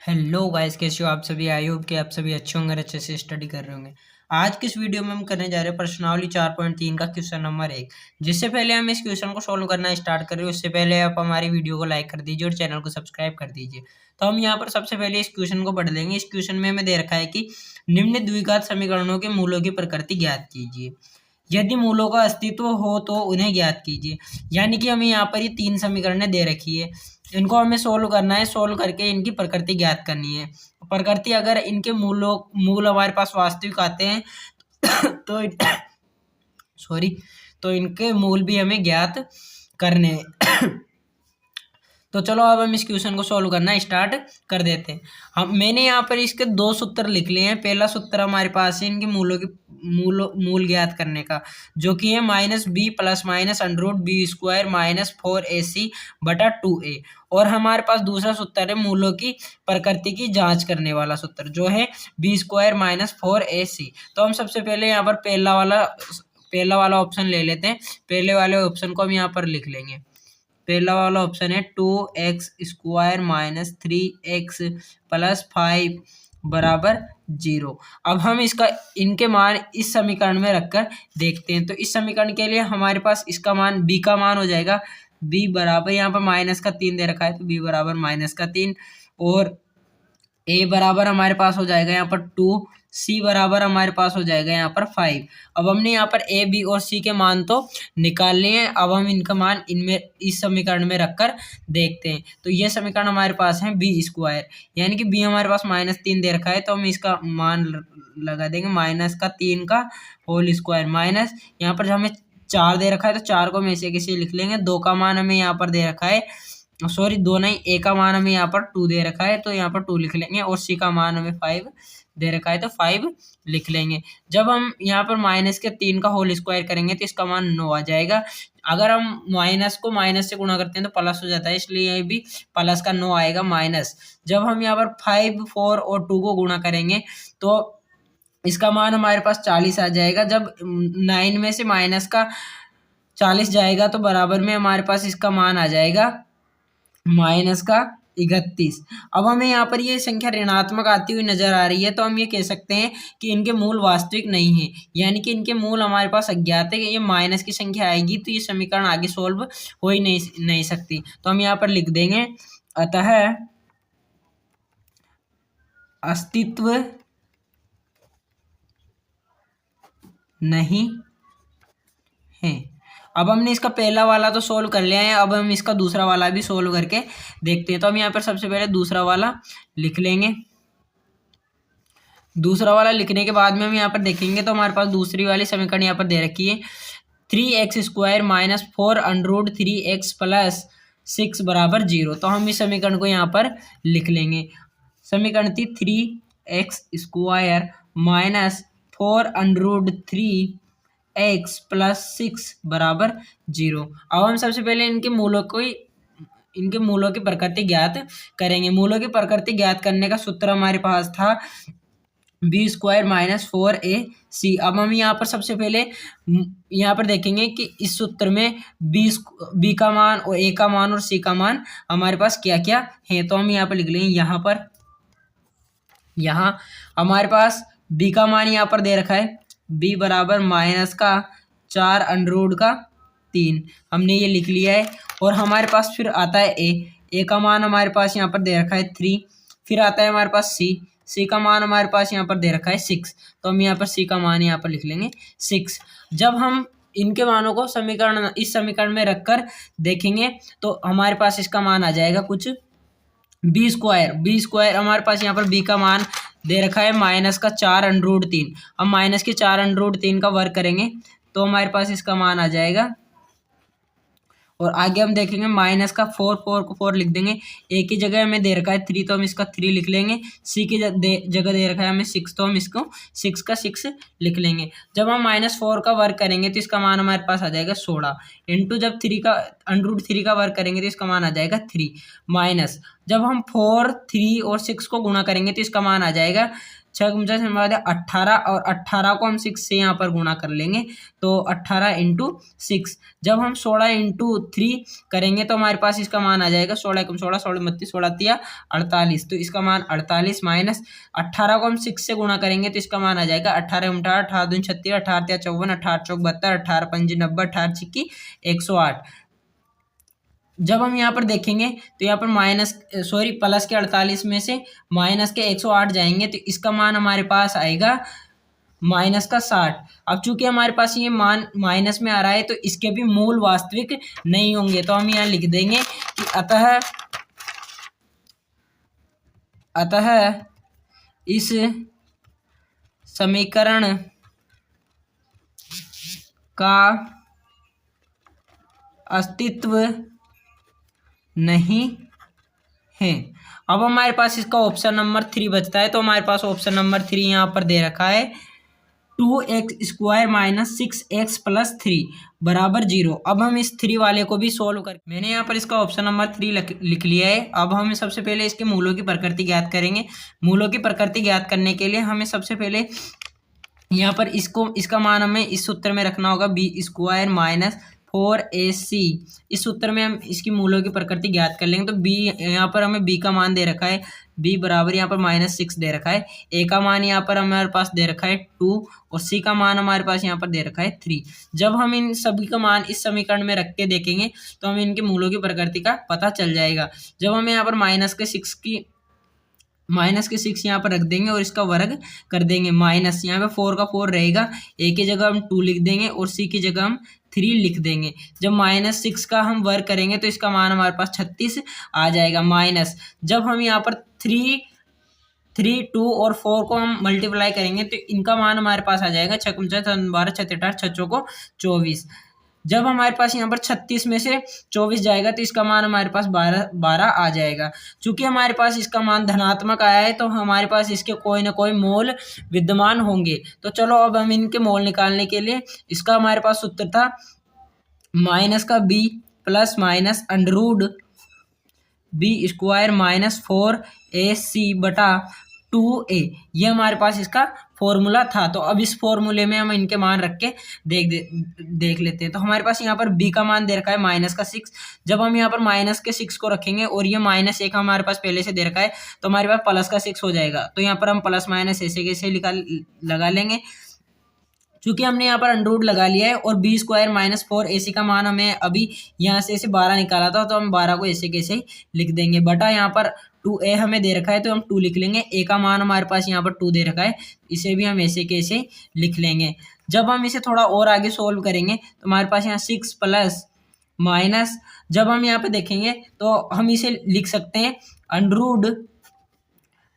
Hello guys, कैसे हो आप सभी। आई होप कि आप सभी अच्छे होंगे और अच्छे से स्टडी कर रहे होंगे। आज की इस वीडियो में हम करने जा रहे हैं प्रश्नावली 4.3 का क्वेश्चन नंबर 1। जिससे पहले हम इस क्वेश्चन को सॉल्व करना स्टार्ट करें उससे पहले आप हमारी वीडियो को लाइक कर दीजिए और चैनल को सब्सक्राइब कर दीजिए। तो हम यहाँ पर सबसे पहले इस क्वेश्चन को पढ़ लेंगे। इस क्वेश्चन में हमें दे रखा है कि निम्न द्विघात समीकरणों के मूलों की प्रकृति ज्ञात कीजिए। यदि मूलों का अस्तित्व हो तो उन्हें ज्ञात कीजिए। यानी कि हमें यहाँ पर ये 3 समीकरणें दे रखी है, इनको हमें सोल्व करना है। सोल्व करके इनकी प्रकृति ज्ञात करनी है। प्रकृति अगर इनके मूल हमारे पास वास्तविक आते हैं तो सॉरी तो इनके मूल भी हमें ज्ञात करने हैं। तो चलो अब हम इस क्वेश्चन को सॉल्व करना स्टार्ट कर देते हैं। मैंने यहाँ पर इसके 2 सूत्र लिख लिए हैं। पहला सूत्र हमारे पास है इनके मूल ज्ञात करने का, जो कि है -b plus minus under B square -4ac/2a। और हमारे पास दूसरा सूत्र है मूलों की प्रकृति की जांच करने वाला सूत्र, जो है b स्क्वायर -4ac। तो हम सबसे पहले यहाँ पर पहला वाला ऑप्शन ले लेते हैं। पहले वाले ऑप्शन को हम यहाँ पर लिख लेंगे। पहला वाला ऑप्शन है 2x स्क्वायर -3x प्लस 5 बराबर 0। अब हम इनके मान इस समीकरण में रखकर देखते हैं। तो इस समीकरण के लिए हमारे पास इसका मान b का मान हो जाएगा। b बराबर यहाँ पर -3 दे रखा है, तो b बराबर -3। और a बराबर हमारे पास हो जाएगा यहाँ पर 2, c बराबर हमारे पास हो जाएगा यहाँ पर 5। अब हमने यहाँ पर a, b और c के मान तो निकाल लिए हैं। अब हम इनका मान इस समीकरण में रखकर देखते हैं। तो ये समीकरण हमारे पास है b स्क्वायर, यानी कि b हमारे पास -3 दे रखा है, तो हम इसका मान लगा देंगे -3 का होल स्क्वायर माइनस यहाँ पर हमें 4 दे रखा है, तो 4 को हम ऐसे कैसे लिख लेंगे। 2 का मान हमें यहाँ पर दे रखा है, सॉरी 2 नहीं, a का मान हमें यहाँ पर 2 दे रखा है, तो यहाँ पर 2 लिख लेंगे। और c का मान हमें 5 दे रखा है, तो 5 लिख लेंगे। जब हम यहाँ पर -3 का होल स्क्वायर करेंगे तो इसका मान 9 आ जाएगा। अगर हम माइनस को माइनस से गुणा करते हैं तो प्लस हो जाता है, इसलिए ये भी प्लस का 9 आएगा माइनस। जब हम यहाँ पर 5, 4 और 2 को गुणा करेंगे तो इसका मान हमारे पास 40 आ जाएगा। जब 9 में से माइनस का 40 जाएगा तो बराबर में हमारे पास इसका मान आ जाएगा -31। अब हमें यहाँ पर ये संख्या ऋणात्मक आती हुई नजर आ रही है, तो हम ये कह सकते हैं कि इनके मूल वास्तविक नहीं है, यानी कि इनके मूल हमारे पास अज्ञात है। कि ये माइनस की संख्या आएगी तो ये समीकरण आगे सोल्व हो ही नहीं सकती। तो हम यहाँ पर लिख देंगे, अतः अस्तित्व नहीं है। अब हमने इसका पहला वाला तो सोल्व कर लिया है, अब हम इसका दूसरा वाला भी सोल्व करके देखते हैं। तो हम यहाँ पर सबसे पहले दूसरा वाला लिख लेंगे। दूसरा वाला लिखने के बाद में हम यहाँ पर देखेंगे तो हमारे पास दूसरी वाली समीकरण यहाँ पर दे रखी है 3x square -4 under 3x plus 6 बराबर 0। तो हम इस समीकरण को यहाँ पर लिख लेंगे। समीकरण थी 3x square -4 under 3x plus 6 बराबर 0। अब हम सबसे पहले इनके मूलों की प्रकृति ज्ञात करेंगे। मूलों की प्रकृति ज्ञात करने का सूत्र हमारे पास था b स्क्वायर -4ac। अब हम यहाँ पर सबसे पहले यहाँ पर देखेंगे कि इस सूत्र में b का मान और a का मान और c का मान हमारे पास क्या क्या है। तो हम यहाँ पर लिख लेंगे। यहाँ हमारे पास b का मान यहाँ पर दे रखा है, b बराबर -4 अंडर 3 हमने ये लिख लिया है। और हमारे पास फिर आता है a का मान हमारे पास यहाँ पर दे रखा है 3। फिर आता है हमारे पास c का मान हमारे पास यहाँ पर दे रखा है 6। तो हम यहाँ पर c का मान यहाँ पर लिख लेंगे 6। जब हम इनके मानों को इस समीकरण में रखकर देखेंगे तो हमारे पास इसका मान आ जाएगा कुछ b स्क्वायर हमारे पास यहाँ पर b का मान दे रखा है -4 अंडर 3। हम -4 अंडर 3 का वर्ग करेंगे तो हमारे पास इसका मान आ जाएगा। और आगे हम देखेंगे -4 को 4 लिख देंगे। a की जगह हमें दे रखा है 3, तो हम इसका 3 लिख लेंगे। c की जगह दे रखा है हमें 6, तो हम इसको 6 का 6 लिख लेंगे। जब हम -4 का वर्ग करेंगे तो इसका मान हमारे पास आ जाएगा 16 इंटू जब 3 का अंडर 3 का वर्ग करेंगे तो इसका मान आ जाएगा 3 माइनस जब हम 4, 3 और 6 को गुणा करेंगे तो इसका मान आ जाएगा 6 गुना 18 और 18 को हम 6 से यहाँ पर गुणा कर लेंगे तो 18 इंटू 6। जब हम 16 इंटू 3 करेंगे तो हमारे पास इसका मान आ जाएगा 16 कम 16 16 32 16 तिया 48। तो इसका मान 48 माइनस 18 को हम 6 से गुणा करेंगे तो इसका मान आ जाएगा 18 18 18 दूनी 36 18 तिया 54 18 चौक 72 18 पंजी 90 18 छिक्की 108। जब हम यहाँ पर देखेंगे तो यहाँ पर प्लस के 48 में से माइनस के 108 जाएंगे तो इसका मान हमारे पास आएगा माइनस का 60। अब चूंकि हमारे पास ये मान माइनस में आ रहा है तो इसके भी मूल वास्तविक नहीं होंगे तो हम यहाँ लिख देंगे कि अतः इस समीकरण का अस्तित्व नहीं है। अब हमारे पास इसका ऑप्शन नंबर 3 बचता है तो हमारे पास ऑप्शन नंबर 3 यहाँ पर दे रखा है 2x² माइनस 6x प्लस 3 बराबर 0। अब हम इस 3 वाले को भी सोल्व कर मैंने यहाँ पर इसका ऑप्शन नंबर 3 लिख लिया है। अब हम सबसे पहले इसके मूलों की प्रकृति ज्ञात करेंगे। मूलों की प्रकृति ज्ञात करने के लिए हमें सबसे पहले यहाँ पर इसका मान हमें इस सूत्र में रखना होगा b² माइनस 4ac। इस सूत्र में हम इसकी मूलों की प्रकृति ज्ञात कर लेंगे। तो b यहाँ पर हमें b का मान दे रखा है b बराबर यहाँ पर -6 दे रखा है, a का मान यहाँ पर हमारे पास दे रखा है 2 और c का मान हमारे पास यहाँ पर दे रखा है 3। जब हम इन सभी का मान इस समीकरण में रख के देखेंगे तो हमें इनके मूलों की प्रकृति का पता चल जाएगा। जब हमें यहाँ पर माइनस के 6 यहाँ पर रख देंगे और इसका वर्ग कर देंगे माइनस यहाँ पे 4 का 4 रहेगा, a की जगह हम 2 लिख देंगे और c की जगह हम 3 लिख देंगे। जब -6 का हम वर्ग करेंगे तो इसका मान हमारे पास 36 आ जाएगा माइनस। जब हम यहाँ पर 3 2 और 4 को हम मल्टीप्लाई करेंगे तो इनका मान हमारे पास आ जाएगा 6 12 6 को 24। जब हमारे पास यहाँ पर 36 में से 24 जाएगा तो इसका मान हमारे पास 12 आ जाएगा। चूंकि हमारे पास इसका मान धनात्मक आया है तो हमारे पास इसके कोई ना कोई मोल विद्यमान होंगे। तो चलो अब हम इनके मोल निकालने के लिए इसका हमारे पास सूत्र था माइनस का b plus minus under root b² minus 4ac बटा 2a, ये हमारे पास इसका फॉर्मूला था। तो अब इस फॉर्मूले में हम इनके मान रख के देख लेते हैं। तो हमारे पास यहाँ पर b का मान दे रखा है -6। जब हम यहाँ पर -6 को रखेंगे और ये -1 हमारे पास पहले से दे रखा है तो हमारे पास +6 हो जाएगा। तो यहाँ पर हम प्लस माइनस ऐसे लगा लेंगे। चूंकि हमने यहाँ पर अंडररूट लगा लिया है और b² माइनस 4ac का मान हमें अभी यहाँ से 12 निकाला था तो हम 12 को ऐसे कैसे लिख देंगे बटा यहाँ पर 2a हमें दे रखा है तो हम 2 लिख लेंगे। a का मान हमारे पास यहाँ पर 2 दे रखा है, इसे भी हम ऐसे कैसे लिख लेंगे। जब हम इसे थोड़ा और आगे सोल्व करेंगे तो हमारे पास यहाँ 6 प्लस माइनस, जब हम यहाँ पे देखेंगे तो हम इसे लिख सकते हैं अंडररूट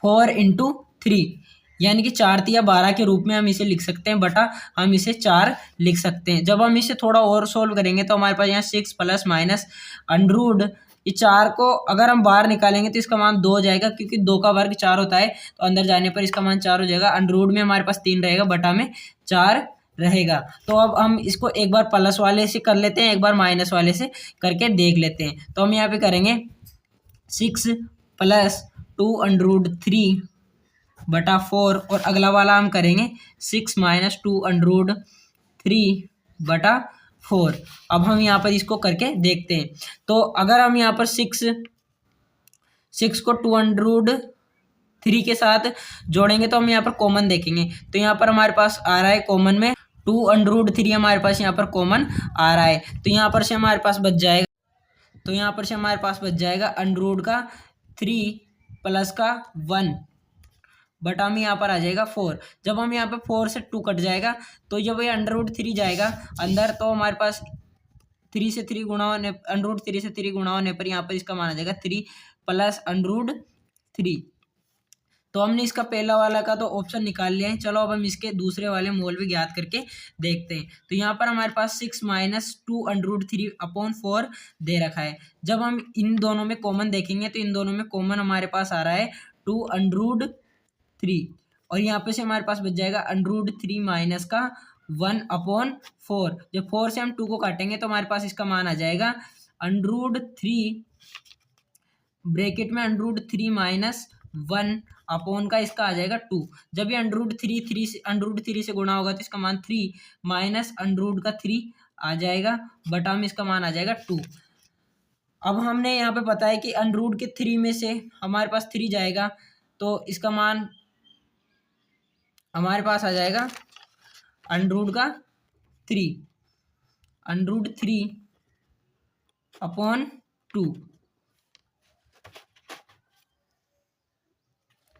4 इंटू 3 यानी कि 4 तिया 12 के रूप में हम इसे लिख सकते हैं बटा हम इसे 4 लिख सकते हैं। जब हम इसे थोड़ा और सोल्व करेंगे तो हमारे पास यहाँ 6 प्लस माइनस अंडररूट ये 4 को अगर हम बाहर निकालेंगे तो इसका मान 2 हो जाएगा, क्योंकि 2 का वर्ग 4 होता है तो अंदर जाने पर इसका मान 4 हो जाएगा। अंडररूट में हमारे पास 3 रहेगा बटा में 4 रहेगा। तो अब हम इसको एक बार प्लस वाले से कर लेते हैं, एक बार माइनस वाले से करके देख लेते हैं। तो हम यहाँ पे करेंगे 6 प्लस 2 अंडररूट 3 बटा 4 और अगला वाला हम करेंगे 6 माइनस 2 अंडररूट 3 बटा 4। अब हम यहाँ पर इसको करके देखते हैं। तो अगर हम यहाँ पर 6 को 2 अंडररूट 3 के साथ जोड़ेंगे तो हम यहाँ पर कॉमन देखेंगे तो यहाँ पर हमारे पास आ रहा है कॉमन में 2 अंडररूट 3 हमारे पास यहाँ पर कॉमन आ रहा है। तो यहाँ पर से हमारे पास बच जाएगा अंडररूट का 3 प्लस का 1 बटा में यहाँ पर आ जाएगा 4। जब हम यहाँ पे 4 से 2 कट जाएगा तो जब ये अंडररूट 3 जाएगा अंदर तो हमारे पास 3 से 3 गुणा होने अंडररूट 3 से 3 गुणा होने पर यहाँ पर इसका मान आ जाएगा 3 प्लस अंडररूट 3। तो हमने इसका पहला वाला का तो ऑप्शन निकाल लिया है। चलो अब हम इसके दूसरे वाले मोल भी ज्ञात करके देखते हैं। तो यहाँ पर हमारे पास 6 माइनस 2 अंडररूट 3 अपॉन 4 दे रखा है। जब हम इन दोनों में कॉमन देखेंगे तो इन दोनों में कॉमन हमारे पास आ रहा है 2 अंडररूट 3 और यहाँ पे से हमारे पास बच जाएगा अंडररूट 3 माइनस का 1 अपॉन 4। जब 4 से हम 2 को काटेंगे तो हमारे पास इसका मान आ जाएगा अंडररूट 3 ब्रैकेट में अंडररूट 3 माइनस 1 अपॉन का इसका आ जाएगा 2। जब ये अंडर रूट 3 से गुणा होगा तो इसका मान 3 माइनस अंडर रूट का 3 आ जाएगा, बटा में इसका मान आ जाएगा 2। अब हमने यहाँ पे पता है कि अंडर रूट के 3 में से हमारे पास 3 जाएगा, तो इसका मान हमारे पास आ जाएगा अंडर रूट का 3 अपॉन 2।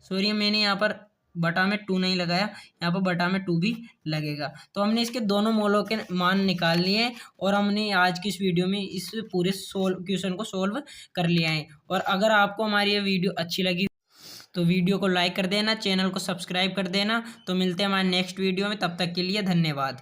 सॉरी मैंने यहाँ पर बटा में 2 नहीं लगाया, यहाँ पर बटा में 2 भी लगेगा। तो हमने इसके दोनों मोलों के मान निकाल लिए और हमने आज की इस वीडियो में इस पूरे क्वेश्चन को सोल्व कर लिया है। और अगर आपको हमारी ये वीडियो अच्छी लगी तो वीडियो को लाइक कर देना, चैनल को सब्सक्राइब कर देना। तो मिलते हैं हमारे नेक्स्ट वीडियो में, तब तक के लिए धन्यवाद।